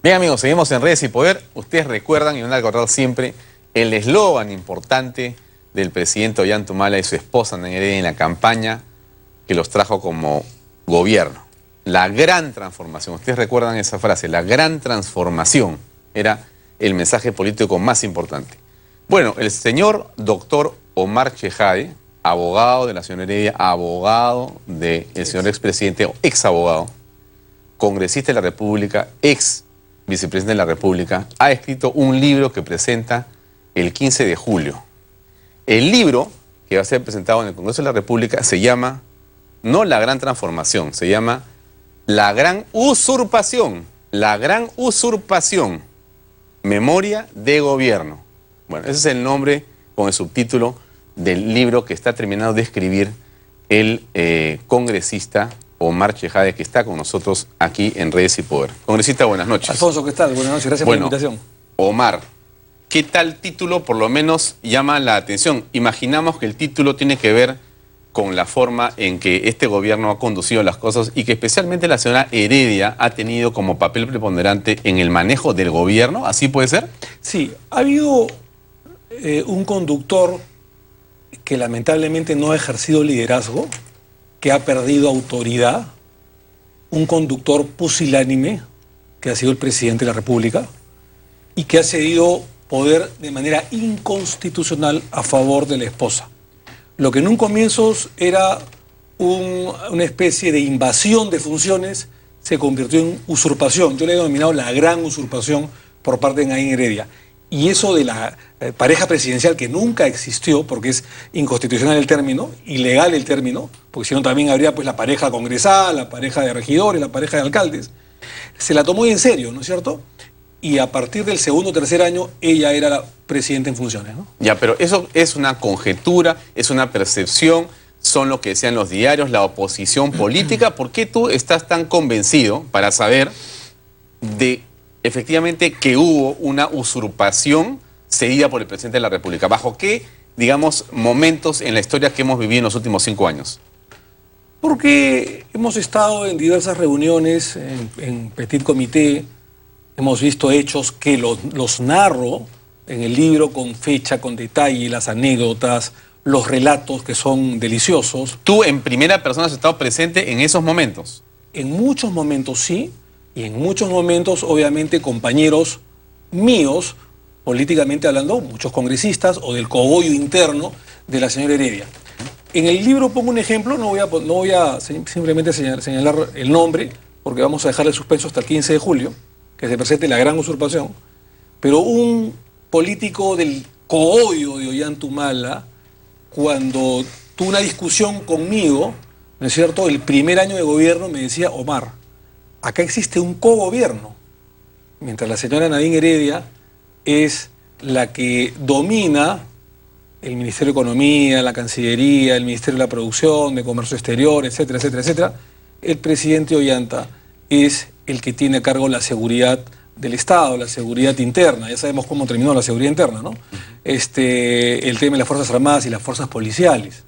Bien, amigos, seguimos en Redes y Poder. Ustedes recuerdan y van a recordar siempre el eslogan importante del presidente Ollanta Humala y su esposa Nadine Heredia en la campaña que los trajo como gobierno. La gran transformación. Ustedes recuerdan esa frase, la gran transformación era el mensaje político más importante. Bueno, el señor doctor Omar Chejade, abogado de la señora Heredia, abogado del señor expresidente, o ex abogado, congresista de la República, ex vicepresidente de la República, ha escrito un libro que presenta el 15 de julio. El libro que va a ser presentado en el Congreso de la República se llama, no La Gran Transformación, se llama La Gran Usurpación. La Gran Usurpación. Memoria de Gobierno. Bueno, ese es el nombre con el subtítulo del libro que está terminando de escribir el congresista Omar Chejade, que está con nosotros aquí en Redes y Poder. Congresista, buenas noches. Alfonso, ¿qué tal? Buenas noches, gracias por la invitación. Omar, ¿qué tal título por lo menos llama la atención? Imaginamos que el título tiene que ver con la forma en que este gobierno ha conducido las cosas y que especialmente la señora Heredia ha tenido como papel preponderante en el manejo del gobierno, ¿así puede ser? Sí, ha habido un conductor que lamentablemente no ha ejercido liderazgo, que ha perdido autoridad, un conductor pusilánime, que ha sido el presidente de la República, y que ha cedido poder de manera inconstitucional a favor de la esposa. Lo que en un comienzo era una especie de invasión de funciones se convirtió en usurpación. Yo le he denominado la gran usurpación por parte de Nadine Heredia. Y eso de la pareja presidencial que nunca existió, porque es inconstitucional el término, ilegal el término, porque si no también habría pues la pareja congresal, la pareja de regidores, la pareja de alcaldes, se la tomó en serio, ¿no es cierto? Y a partir del segundo o tercer año, ella era la presidenta en funciones, ¿no? Ya, pero eso es una conjetura, es una percepción, son lo que decían los diarios, la oposición política. ¿Por qué tú estás tan convencido para saber de efectivamente que hubo una usurpación cedida por el presidente de la República? ¿Bajo qué, digamos, momentos en la historia que hemos vivido en los últimos 5 años? Porque hemos estado en diversas reuniones, en Petit Comité, hemos visto hechos que los narro en el libro con fecha, con detalle, las anécdotas, los relatos que son deliciosos. ¿Tú en primera persona has estado presente en esos momentos? En muchos momentos sí, y en muchos momentos obviamente compañeros míos, políticamente hablando, muchos congresistas o del cogollo interno de la señora Heredia. En el libro pongo un ejemplo, no voy a simplemente señalar el nombre, porque vamos a dejar el suspenso hasta el 15 de julio, que se presente la gran usurpación, pero un político del cogollo de Ollanta Humala, cuando tuvo una discusión conmigo, ¿no es cierto?, el primer año de gobierno me decía: Omar, acá existe un cogobierno, mientras la señora Nadine Heredia es la que domina el Ministerio de Economía, la Cancillería, el Ministerio de la Producción, de Comercio Exterior, etcétera, etcétera, etcétera. El presidente Ollanta es el que tiene a cargo la seguridad del Estado, la seguridad interna. Ya sabemos cómo terminó la seguridad interna, ¿no? El tema de las Fuerzas Armadas y las Fuerzas Policiales.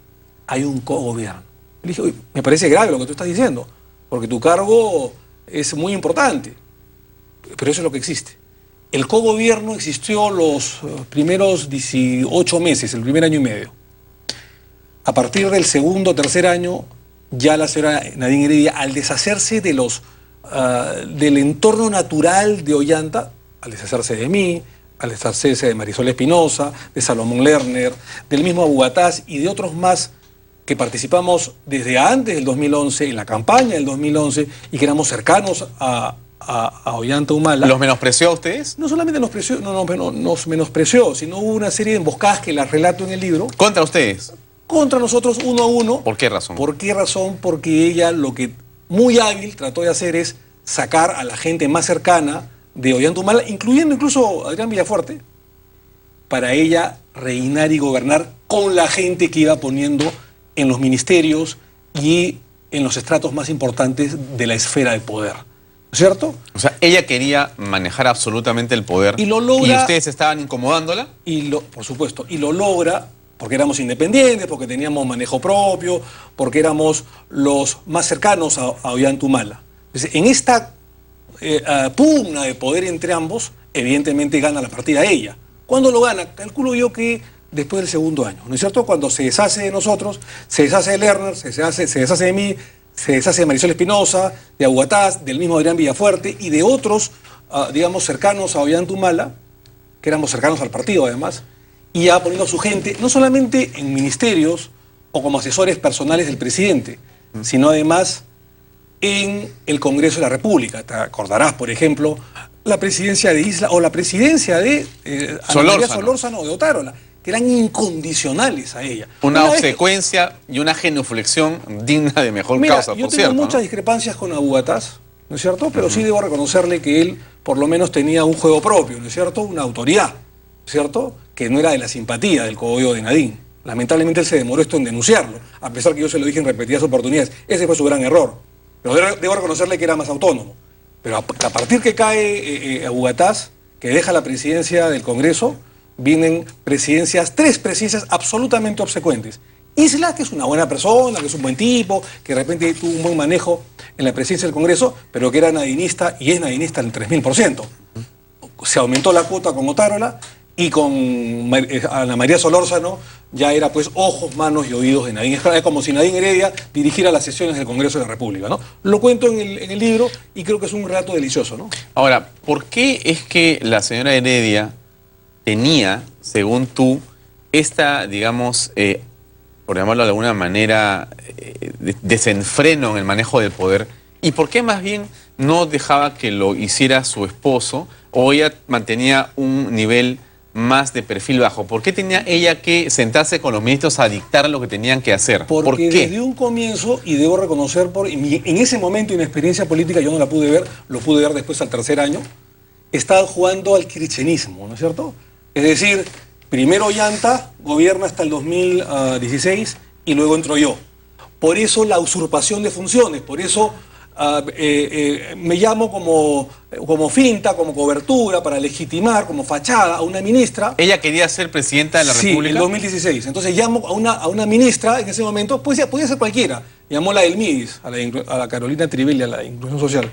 Hay un cogobierno. Le dije: oye, me parece grave lo que tú estás diciendo, porque tu cargo es muy importante, pero eso es lo que existe. El cogobierno existió los primeros 18 meses, el primer año y medio. A partir del segundo o tercer año, ya la señora Nadine Heredia, al deshacerse de del entorno natural de Ollanta, al deshacerse de mí, al deshacerse de Marisol Espinosa, de Salomón Lerner, del mismo Abugataz y de otros más que participamos desde antes del 2011, en la campaña del 2011, y que éramos cercanos a Ollanta Humala. ¿Los menospreció a ustedes? No solamente nos menospreció, sino hubo una serie de emboscadas que las relato en el libro. ¿Contra ustedes? Contra nosotros, uno a uno. ¿Por qué razón? ¿Por qué razón? Porque ella lo que muy hábil trató de hacer es sacar a la gente más cercana de Ollanta Humala, incluyendo incluso a Adrián Villafuerte, para ella reinar y gobernar con la gente que iba poniendo en los ministerios y en los estratos más importantes de la esfera de poder. ¿No es cierto? O sea, ella quería manejar absolutamente el poder. Y lo logra. ¿Y ustedes estaban incomodándola? Por supuesto. Y lo logra porque éramos independientes, porque teníamos manejo propio, porque éramos los más cercanos a Ollanta Humala. Entonces, en esta pugna de poder entre ambos, evidentemente gana la partida ella. ¿Cuándo lo gana? Calculo yo que después del segundo año, ¿no es cierto? Cuando se deshace de nosotros, se deshace de Lerner, se deshace de mí, se deshace de Marisol Espinosa, de Aguataz, del mismo Adrián Villafuerte y de otros, digamos, cercanos a Ollantumala, que éramos cercanos al partido además, y ya poniendo a su gente, no solamente en ministerios o como asesores personales del presidente, sino además en el Congreso de la República. Te acordarás, por ejemplo, la presidencia de Isla o la presidencia de Ana María Solórzano o de Otárola, que eran incondicionales a ella. Una obsecuencia y una genuflexión digna de mejor causa, por cierto. Yo tengo muchas discrepancias con Abugataz, ¿no es cierto? Pero sí debo reconocerle que él por lo menos tenía un juego propio, ¿no es cierto? Una autoridad, ¿no es cierto? Que no era de la simpatía del cogollo de Nadine. Lamentablemente él se demoró esto en denunciarlo, a pesar que yo se lo dije en repetidas oportunidades. Ese fue su gran error. Pero debo reconocerle que era más autónomo. Pero a partir que cae Abugataz, que deja la presidencia del Congreso, vienen tres presidencias absolutamente obsecuentes. Isla, que es una buena persona, que es un buen tipo, que de repente tuvo un buen manejo en la presidencia del Congreso, pero que era nadinista y es nadinista al 3000%. Se aumentó la cuota con Otárola y con Ana María Solórzano ya era pues ojos, manos y oídos de Nadine. Es como si Nadine Heredia dirigiera las sesiones del Congreso de la República, ¿no? Lo cuento en el libro y creo que es un relato delicioso, ¿no? Ahora, ¿por qué es que la señora Heredia tenía, según tú, esta, digamos, por llamarlo de alguna manera, desenfreno en el manejo del poder? ¿Y por qué más bien no dejaba que lo hiciera su esposo o ella mantenía un nivel más de perfil bajo? ¿Por qué tenía ella que sentarse con los ministros a dictar lo que tenían que hacer? Porque ¿Por qué? Desde un comienzo, y debo reconocer, en ese momento inexperiencia política yo no la pude ver, lo pude ver después al tercer año, estaba jugando al kirchnerismo, ¿no es cierto? Es decir, primero Ollanta gobierna hasta el 2016 y luego entro yo. Por eso la usurpación de funciones, por eso me llamo como finta, como cobertura, para legitimar, como fachada a una ministra. ¿Ella quería ser presidenta de la República? Sí, en 2016. Entonces llamo a una ministra en ese momento, podía ser cualquiera. Llamó la del MIDIS, a la Carolina Trivelli, a la Inclusión Social.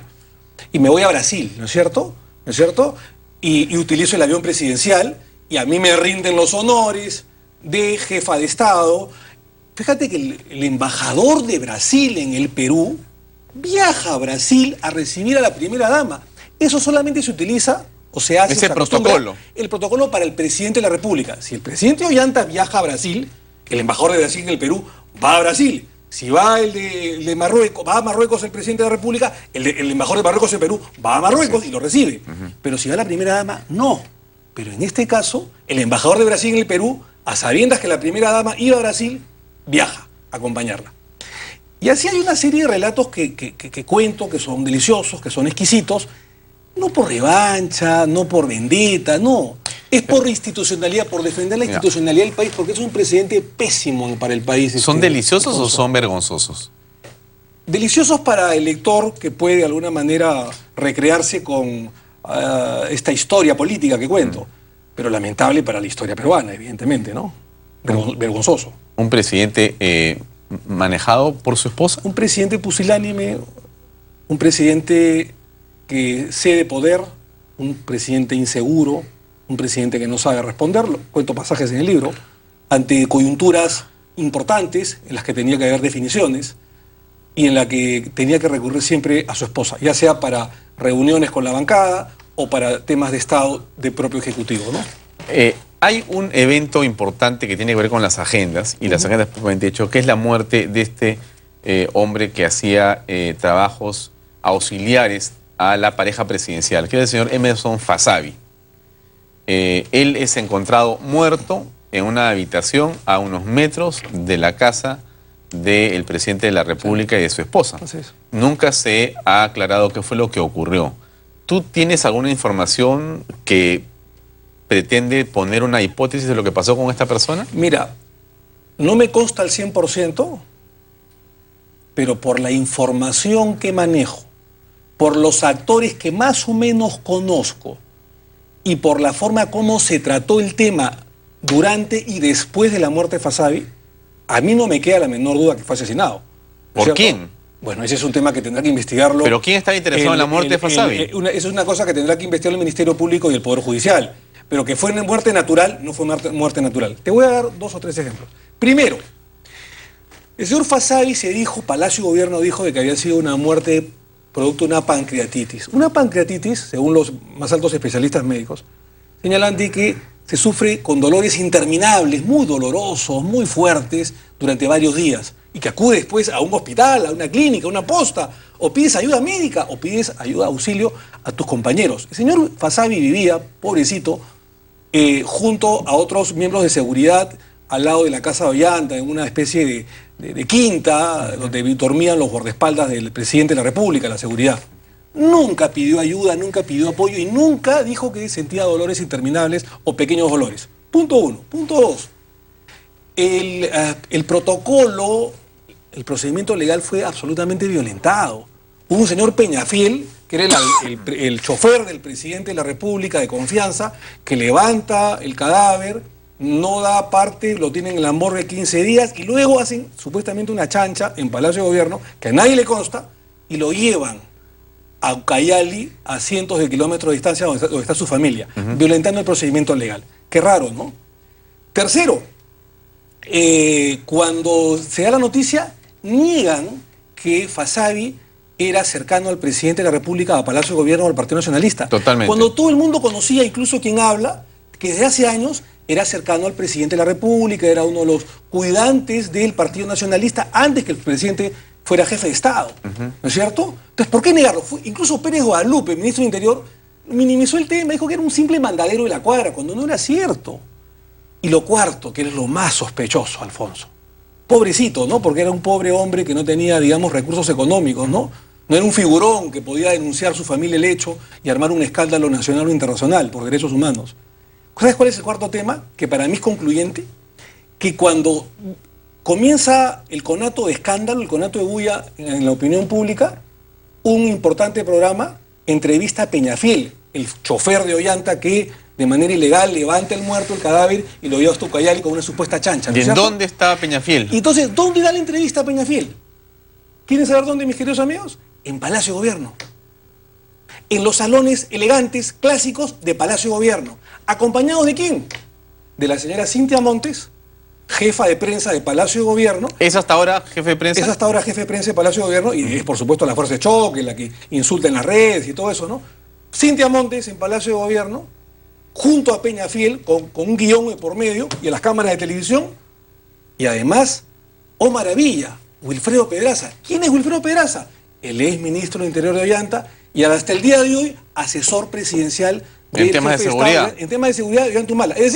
Y me voy a Brasil, ¿no es cierto? ¿No es cierto? Y utilizo el avión presidencial y a mí me rinden los honores de jefa de Estado. Fíjate que el embajador de Brasil en el Perú viaja a Brasil a recibir a la primera dama. Eso solamente se utiliza o se hace... Ese protocolo. El protocolo para el presidente de la República. Si el presidente Ollanta viaja a Brasil, el embajador de Brasil en el Perú va a Brasil. Si va el de Marruecos, va a Marruecos el presidente de la República, el embajador de Marruecos en Perú va a Marruecos y lo recibe. Pero si va la primera dama, no. Pero en este caso, el embajador de Brasil en el Perú, a sabiendas que la primera dama iba a Brasil, viaja a acompañarla. Y así hay una serie de relatos que cuento, que son deliciosos, que son exquisitos, no por revancha, no por vendetta, no. Es por institucionalidad, por defender la institucionalidad del país, porque es un presidente pésimo para el país. ¿Son deliciosos o son vergonzosos? Deliciosos para el lector que puede de alguna manera recrearse con esta historia política que cuento, pero lamentable para la historia peruana, evidentemente, ¿no? Vergonzoso. ¿Un presidente manejado por su esposa? Un presidente pusilánime, un presidente que cede poder, un presidente inseguro, un presidente que no sabe responderlo, cuento pasajes en el libro, ante coyunturas importantes en las que tenía que haber definiciones y en la que tenía que recurrir siempre a su esposa, ya sea para reuniones con la bancada o para temas de Estado de propio Ejecutivo, ¿no? Hay un evento importante que tiene que ver con las agendas, y las agendas propiamente dicho, que es la muerte de este hombre que hacía trabajos auxiliares a la pareja presidencial, que era el señor Emerson Fasabi. Él es encontrado muerto en una habitación a unos metros de la casa del presidente de la República y de su esposa. Así es. Nunca se ha aclarado qué fue lo que ocurrió. ¿Tú tienes alguna información que pretende poner una hipótesis de lo que pasó con esta persona? Mira, no me consta al 100%, pero por la información que manejo, por los actores que más o menos conozco y por la forma como se trató el tema durante y después de la muerte de Fasabi, a mí no me queda la menor duda que fue asesinado. ¿Por quién? Bueno, ese es un tema que tendrá que investigarlo. ¿Pero quién está interesado en la muerte de Fasabi? Esa es una cosa que tendrá que investigar el Ministerio Público y el Poder Judicial. Pero que fue una muerte natural, no fue muerte natural. Te voy a dar 2 o 3 ejemplos. Primero, el señor Fasabi Palacio Gobierno dijo de que había sido una muerte producto de una pancreatitis. Una pancreatitis, según los más altos especialistas médicos, señalan de que se sufre con dolores interminables, muy dolorosos, muy fuertes, durante varios días, y que acude después a un hospital, a una clínica, a una posta, o pides ayuda médica, o pides ayuda, auxilio a tus compañeros. El señor Fasabi vivía, pobrecito, junto a otros miembros de seguridad, al lado de la Casa de Ollanta, en una especie de quinta, donde dormían los guardaespaldas del presidente de la República, la seguridad. Nunca pidió ayuda, nunca pidió apoyo y nunca dijo que sentía dolores interminables o pequeños dolores. Punto 1. Punto 2. El protocolo, el procedimiento legal fue absolutamente violentado. Hubo un señor Peñafiel, que era el chofer del presidente de la República de confianza, que levanta el cadáver, no da parte, lo tienen en la morgue 15 días y luego hacen supuestamente una chancha en Palacio de Gobierno, que a nadie le consta, y lo llevan a Ucayali, a cientos de kilómetros de distancia donde está su familia, violentando el procedimiento legal. Qué raro, ¿no? Tercero, cuando se da la noticia, niegan que Fasabi era cercano al presidente de la República, a Palacio de Gobierno, al Partido Nacionalista. Totalmente. Cuando todo el mundo conocía, incluso quien habla, que desde hace años era cercano al presidente de la República, era uno de los cuidantes del Partido Nacionalista antes que el presidente fuera jefe de Estado, ¿no es cierto? Entonces, ¿por qué negarlo? Incluso Pérez Guadalupe, ministro del Interior, minimizó el tema, dijo que era un simple mandadero de la cuadra, cuando no era cierto. Y lo cuarto, que era lo más sospechoso, Alfonso. Pobrecito, ¿no? Porque era un pobre hombre que no tenía, digamos, recursos económicos, ¿no? No era un figurón que podía denunciar a su familia el hecho y armar un escándalo nacional o internacional por derechos humanos. ¿Sabes cuál es el cuarto tema? Que para mí es concluyente. Que cuando comienza el conato de escándalo, el conato de bulla en la opinión pública, un importante programa entrevista a Peñafiel, el chofer de Ollanta que de manera ilegal levanta el muerto, el cadáver, y lo lleva hasta Ucayali con una supuesta chancha. ¿No ¿Y es en cierto? dónde está Peñafiel? Y entonces, ¿dónde da la entrevista a Peñafiel? ¿Quieren saber dónde, mis queridos amigos? En Palacio de Gobierno. En los salones elegantes, clásicos de Palacio de Gobierno. ¿Acompañados de quién? De la señora Cintia Montes, jefa de prensa de Palacio de Gobierno. ¿Es hasta ahora jefe de prensa? Es hasta ahora jefe de prensa de Palacio de Gobierno y es, por supuesto, la fuerza de choque, la que insulta en las redes y todo eso, ¿no? Cintia Montes en Palacio de Gobierno, junto a Peñafiel, con un guión de por medio y a las cámaras de televisión. Y además, oh maravilla, Wilfredo Pedraza. ¿Quién es Wilfredo Pedraza? El ex ministro del Interior de Ollanta y hasta el día de hoy asesor presidencial en temas de seguridad. En temas de seguridad de Ollanta Humala. Es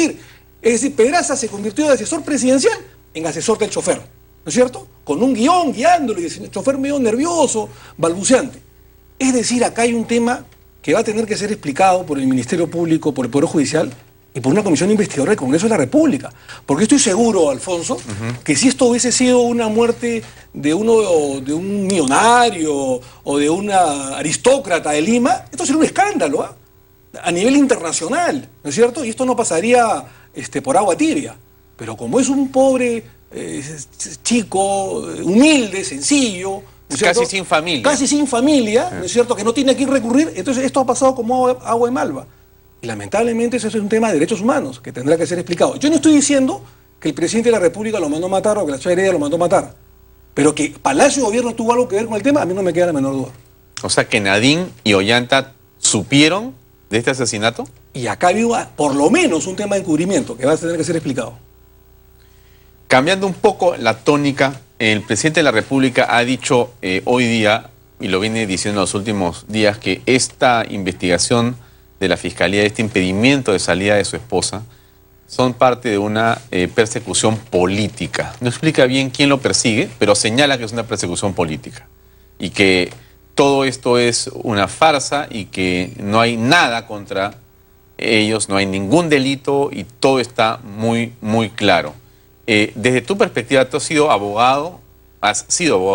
decir, Pedraza se convirtió de asesor presidencial en asesor del chofer, ¿no es cierto? Con un guión guiándolo y el chofer medio nervioso, balbuceante. Es decir, acá hay un tema que va a tener que ser explicado por el Ministerio Público, por el Poder Judicial y por una comisión investigadora del Congreso de la República. Porque estoy seguro, Alfonso, que si esto hubiese sido una muerte de un millonario o de una aristócrata de Lima, esto sería un escándalo, ¿ah? A nivel internacional, ¿no es cierto? Y esto no pasaría por agua tibia. Pero como es un pobre chico, humilde, sencillo, ¿no es cierto? Casi sin familia. Casi sin familia, ¿no es cierto? Que no tiene a quién recurrir. Entonces esto ha pasado como agua en Malva. Y lamentablemente eso es un tema de derechos humanos que tendrá que ser explicado. Yo no estoy diciendo que el presidente de la República lo mandó a matar o que la señora Heredia lo mandó a matar. Pero que Palacio de Gobierno tuvo algo que ver con el tema, a mí no me queda la menor duda. O sea que Nadine y Ollanta supieron de este asesinato. Y acá había por lo menos un tema de encubrimiento que va a tener que ser explicado. Cambiando un poco la tónica, el presidente de la República ha dicho hoy día, y lo viene diciendo en los últimos días, que esta investigación de la Fiscalía, este impedimento de salida de su esposa, son parte de una persecución política. No explica bien quién lo persigue, pero señala que es una persecución política. Y que todo esto es una farsa y que no hay nada contra ellos, no hay ningún delito y todo está muy, muy claro. Desde tu perspectiva, tú has sido abogado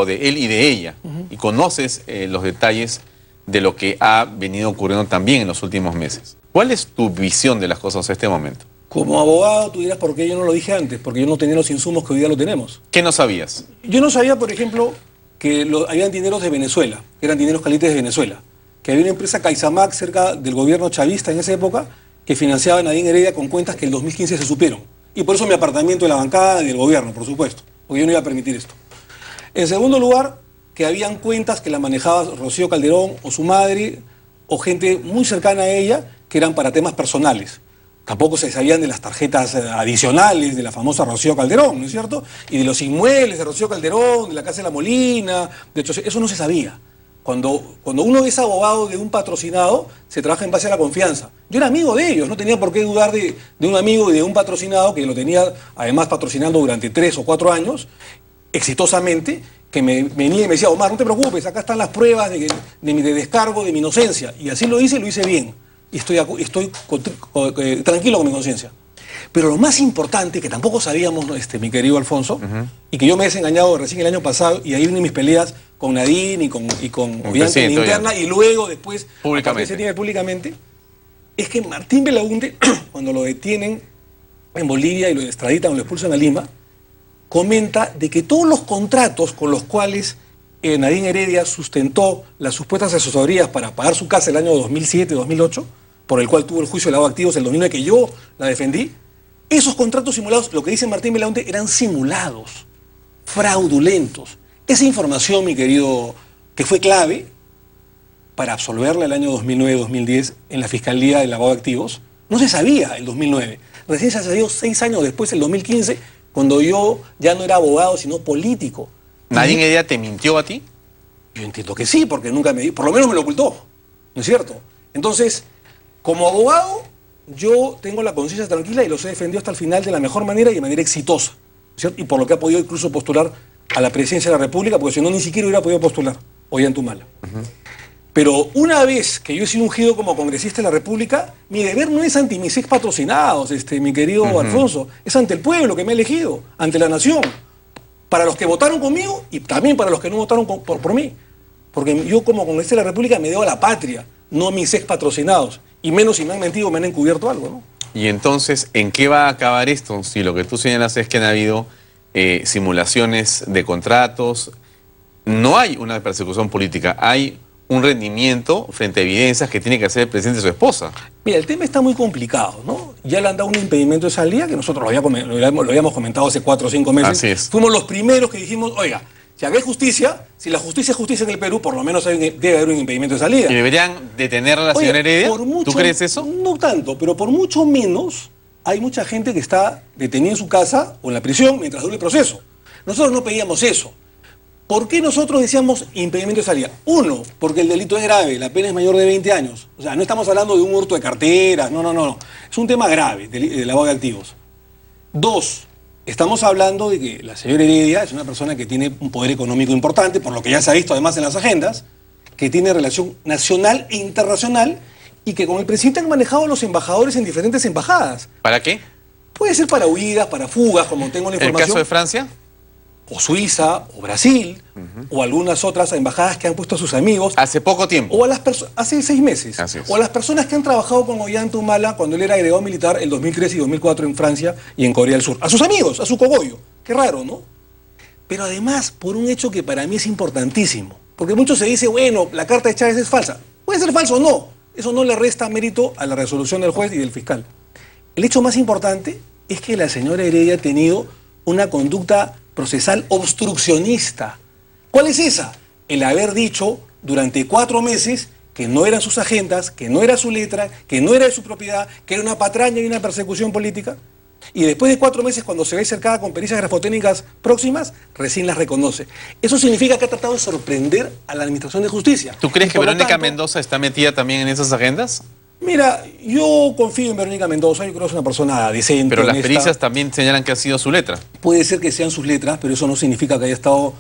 de él y de ella, y conoces los detalles de lo que ha venido ocurriendo también en los últimos meses. ¿Cuál es tu visión de las cosas a este momento? Como abogado, tú dirás, ¿por qué yo no lo dije antes? Porque yo no tenía los insumos que hoy día lo tenemos. ¿Qué no sabías? Yo no sabía, por ejemplo, que habían dineros de Venezuela, que eran dineros calientes de Venezuela, que había una empresa Caixamac cerca del gobierno chavista en esa época que financiaba a Nadine Heredia con cuentas que en el 2015 se supieron. Y por eso mi apartamiento de la bancada y del gobierno, por supuesto, porque yo no iba a permitir esto. En segundo lugar, que habían cuentas que la manejaba Rocío Calderón o su madre o gente muy cercana a ella que eran para temas personales. Tampoco se sabían de las tarjetas adicionales de la famosa Rocío Calderón, ¿no es cierto? Y de los inmuebles de Rocío Calderón, de la Casa de la Molina, de hecho, eso no se sabía. Cuando uno es abogado de un patrocinado, se trabaja en base a la confianza. Yo era amigo de ellos, no tenía por qué dudar de un amigo y de un patrocinado que lo tenía además patrocinando durante 3 o 4 años, exitosamente, que me venía y me decía, Omar, no te preocupes, acá están las pruebas de descargo de mi inocencia. Y así lo hice bien. Y estoy tranquilo con mi conciencia. Pero lo más importante, que tampoco sabíamos, mi querido Alfonso, y que yo me he desengañado recién el año pasado, y ahí vine mis peleas con Nadine y con Ollanta en interna, y luego después públicamente, es que Martín Belaunde, cuando lo detienen en Bolivia y lo extraditan o lo expulsan a Lima, comenta de que todos los contratos con los cuales Nadine Heredia sustentó las supuestas asesorías para pagar su casa el año 2007-2008, por el cual tuvo el juicio de lavado de activos el 2009, que yo la defendí, esos contratos simulados, lo que dice Martín Belaunde, eran simulados, fraudulentos. Esa información, mi querido, que fue clave para absolverla el año 2009-2010 en la Fiscalía de Lavado de Activos, no se sabía el 2009. Recién se salió 6 años después, el 2015, cuando yo ya no era abogado, sino político. ¿Nadine Heredia te mintió a ti? Yo entiendo que sí, porque nunca por lo menos me lo ocultó, ¿no es cierto? Entonces, como abogado, yo tengo la conciencia tranquila y los he defendido hasta el final de la mejor manera y de manera exitosa, ¿cierto? Y por lo que ha podido incluso postular a la presidencia de la República, porque si no, ni siquiera hubiera podido postular Ollantumala. Pero una vez que yo he sido ungido como congresista de la República, mi deber no es ante mis ex patrocinados, mi querido Alfonso, es ante el pueblo que me ha elegido, ante la nación, para los que votaron conmigo y también para los que no votaron por mí. Porque yo como congresista de la República me debo a la patria, no a mis ex patrocinados, y menos si me han mentido o me han encubierto algo, ¿no? Y entonces, ¿en qué va a acabar esto? Si lo que tú señalas es que han habido simulaciones de contratos, no hay una persecución política, hay un rendimiento frente a evidencias que tiene que hacer el presidente y su esposa. Mira, el tema está muy complicado, ¿no? Ya le han dado un impedimento de salida que nosotros lo habíamos comentado hace 4 o 5 meses. Así es. Fuimos los primeros que dijimos, oiga, si acá hay justicia, si la justicia es justicia en el Perú, por lo menos debe haber un impedimento de salida. ¿Y deberían detener a la señora Heredia? ¿Tú crees eso? No tanto, pero por mucho menos hay mucha gente que está detenida en su casa o en la prisión mientras dure el proceso. Nosotros no pedíamos eso. ¿Por qué nosotros decíamos impedimento de salida? 1, porque el delito es grave, la pena es mayor de 20 años. O sea, no estamos hablando de un hurto de carteras, no. Es un tema grave, de lavado de activos. 2, estamos hablando de que la señora Heredia es una persona que tiene un poder económico importante, por lo que ya se ha visto además en las agendas, que tiene relación nacional e internacional y que con el presidente han manejado los embajadores en diferentes embajadas. ¿Para qué? Puede ser para huidas, para fugas, como tengo la información. ¿El caso de Francia? O Suiza, o Brasil, o algunas otras embajadas que han puesto a sus amigos. Hace poco tiempo. O a las personas, hace 6 meses. Así es. O a las personas que han trabajado con Ollantumala cuando él era agregado militar el 2003 y 2004 en Francia y en Corea del Sur. A sus amigos, a su cogollo. Qué raro, ¿no? Pero además, por un hecho que para mí es importantísimo. Porque mucho se dice, bueno, la carta de Chávez es falsa. Puede ser falso o no. Eso no le resta mérito a la resolución del juez y del fiscal. El hecho más importante es que la señora Heredia ha tenido una conducta procesal obstruccionista. ¿Cuál es esa? El haber dicho durante 4 meses que no eran sus agendas, que no era su letra, que no era de su propiedad, que era una patraña y una persecución política. Y después de 4 meses, cuando se ve cercada con pericias grafotécnicas próximas, recién las reconoce. Eso significa que ha tratado de sorprender a la Administración de Justicia. ¿Tú crees que Verónica Mendoza está metida también en esas agendas? Mira, yo confío en Verónica Mendoza, yo creo que es una persona decente. Pero las honesta. pericias también señalan que ha sido su letra. Puede ser que sean sus letras, pero eso no significa que haya estado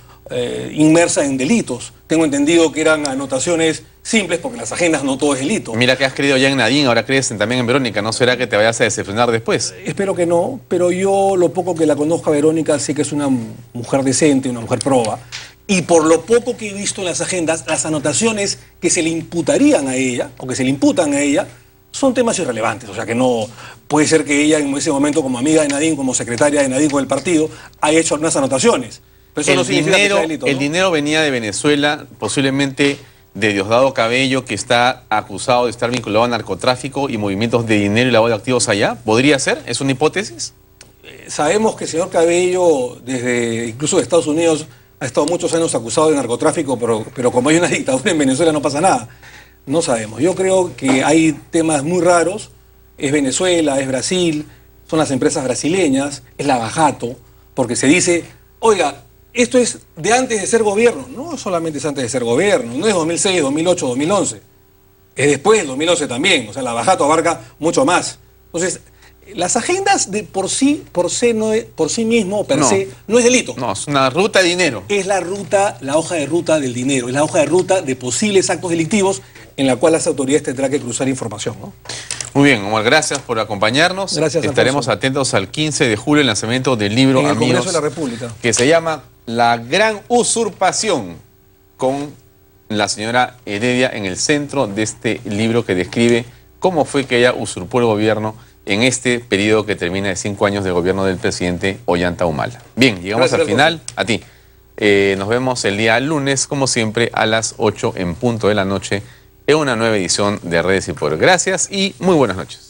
inmersa en delitos. Tengo entendido que eran anotaciones simples, porque en las agendas no todo es delito. Mira que has creído ya en Nadine, ahora crees también en Verónica. ¿No será que te vayas a decepcionar después? Espero que no, pero yo lo poco que la conozco a Verónica sé que es una mujer decente, una mujer proba. Y por lo poco que he visto en las agendas, las anotaciones que se le imputarían a ella, o que se le imputan a ella, son temas irrelevantes. O sea que no puede ser que ella en ese momento, como amiga de Nadine, como secretaria de Nadine con el partido, haya hecho algunas anotaciones. Pero eso no significa que sea delito, ¿no? El dinero venía de Venezuela, posiblemente de Diosdado Cabello, que está acusado de estar vinculado a narcotráfico y movimientos de dinero y lavado de activos allá. ¿Podría ser? ¿Es una hipótesis? Sabemos que el señor Cabello, desde incluso de Estados Unidos, ha estado muchos años acusado de narcotráfico, pero como hay una dictadura en Venezuela no pasa nada. No sabemos. Yo creo que hay temas muy raros. Es Venezuela, es Brasil, son las empresas brasileñas, es Lavajato, porque se dice, oiga, esto es de antes de ser gobierno. No solamente es antes de ser gobierno, no es 2006, 2008, 2011. Es después del 2011 también. O sea, Lavajato abarca mucho más. Entonces, las agendas de por sí mismo, per se, no es delito. No, es una ruta de dinero. Es la ruta, la hoja de ruta del dinero, es la hoja de ruta de posibles actos delictivos en la cual las autoridades tendrán que cruzar información, ¿no? Muy bien, Omar, gracias por acompañarnos. Gracias, estaremos Alfonso. atentos al 15 de julio, el lanzamiento del libro, En el amigos, Congreso de la República. que se llama La Gran Usurpación, con la señora Heredia en el centro de este libro que describe cómo fue que ella usurpó el gobierno en este periodo que termina de 5 años de gobierno del presidente Ollanta Humala. Bien, llegamos Gracias, al final. A ti. Nos vemos el día lunes, como siempre, a las 8 en punto de la noche, en una nueva edición de Redes y Poder. Gracias y muy buenas noches.